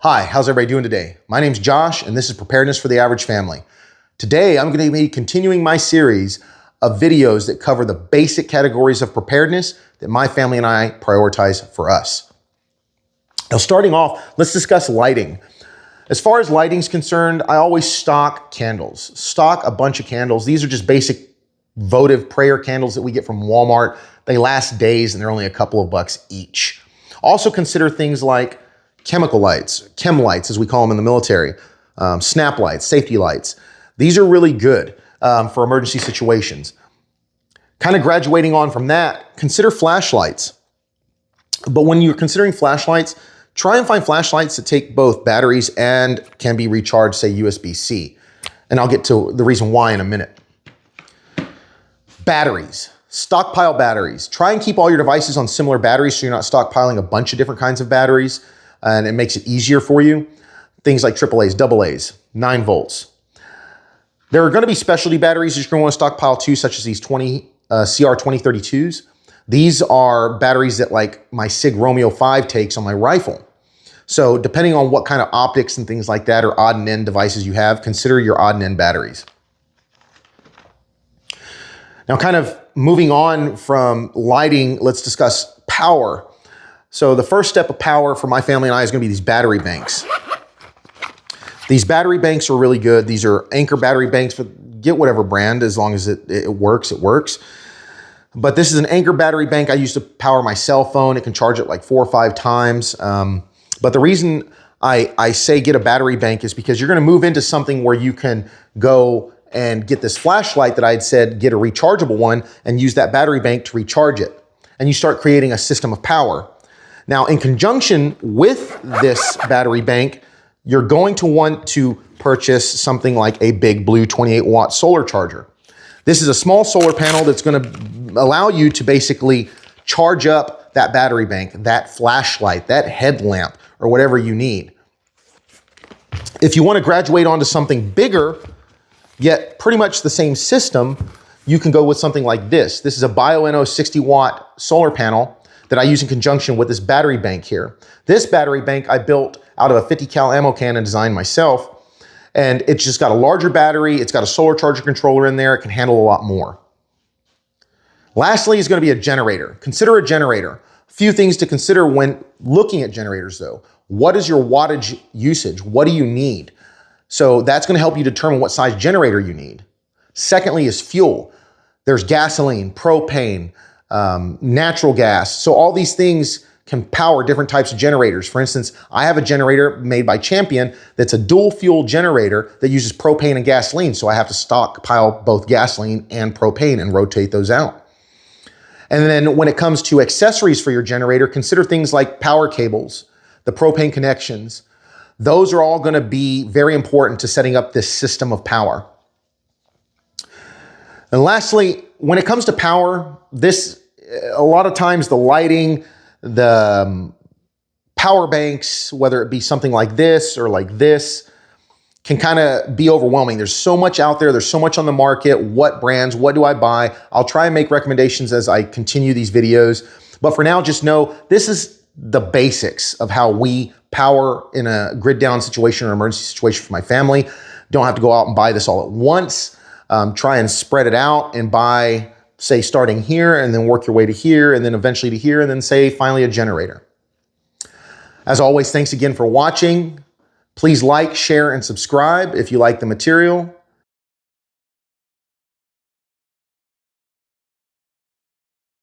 Hi, how's everybody doing today? My name's Josh, and this is Preparedness for the Average Family. Today, I'm going to be continuing my series of videos that cover the basic categories of preparedness that my family and I prioritize for us. Now, starting off, let's discuss lighting. As far as lighting is concerned, I always stock candles. Stock a bunch of candles. These are just basic votive prayer candles that we get from Walmart. They last days, and they're only a couple of bucks each. Also consider things like chemical lights, chem lights as we call them in the military, snap lights, safety lights. These are really good for emergency situations. Kind of graduating on from that, consider flashlights. But when you're considering flashlights, try and find flashlights that take both batteries and can be recharged, say USB-C. And I'll get to the reason why in a minute. Batteries. Stockpile batteries. Try and keep all your devices on similar batteries so you're not stockpiling a bunch of different kinds of batteries, and it makes it easier for you. Things like AAAs, AA's, 9 volts. There are going to be specialty batteries that you're going to want to stockpile too, such as these CR2032s. These are batteries that like my SIG Romeo 5 takes on my rifle. So depending on what kind of optics and things like that or odd and end devices you have, consider your odd and end batteries. Now, kind of moving on from lighting, let's discuss power. So the first step of power for my family and I is going to be these battery banks. These battery banks are really good. These are Anchor battery banks, but get whatever brand, as long as it works, it works. But this is an Anchor battery bank I use to power my cell phone. It can charge it like 4 or 5 times. But the reason I say get a battery bank is because you're going to move into something where you can go and get this flashlight that I had said, get a rechargeable one and use that battery bank to recharge it. And you start creating a system of power. Now, in conjunction with this battery bank, you're going to want to purchase something like a big blue 28-watt solar charger. This is a small solar panel that's going to allow you to basically charge up that battery bank, that flashlight, that headlamp, or whatever you need. If you want to graduate onto something bigger, yet pretty much the same system, you can go with something like this. This is a Bioenno 60-watt solar panel that I use in conjunction with this battery bank here. This battery bank I built out of a 50 cal ammo can and designed myself. And it's just got a larger battery. It's got a solar charger controller in there. It can handle a lot more. Lastly is going to be a generator. Consider a generator. A few things to consider when looking at generators though. What is your wattage usage? What do you need? So that's going to help you determine what size generator you need. Secondly is fuel. There's gasoline, propane, natural gas. So all these things can power different types of generators. For instance, I have a generator made by Champion that's a dual fuel generator that uses propane and gasoline. So I have to stockpile both gasoline and propane and rotate those out. And then when it comes to accessories for your generator, consider things like power cables, the propane connections. Those are all going to be very important to setting up this system of power. And lastly, when it comes to power, a lot of times the lighting, the power banks, whether it be something like this or like this, can kind of be overwhelming. There's so much out there. There's so much on the market. What brands? What do I buy? I'll try and make recommendations as I continue these videos. But for now, just know this is the basics of how we power in a grid down situation or emergency situation for my family. Don't have to go out and buy this all at once. Try and spread it out and buy, say, starting here and then work your way to here and then eventually to here and then say finally a generator. As always, thanks again for watching. Please like, share, and subscribe if you like the material.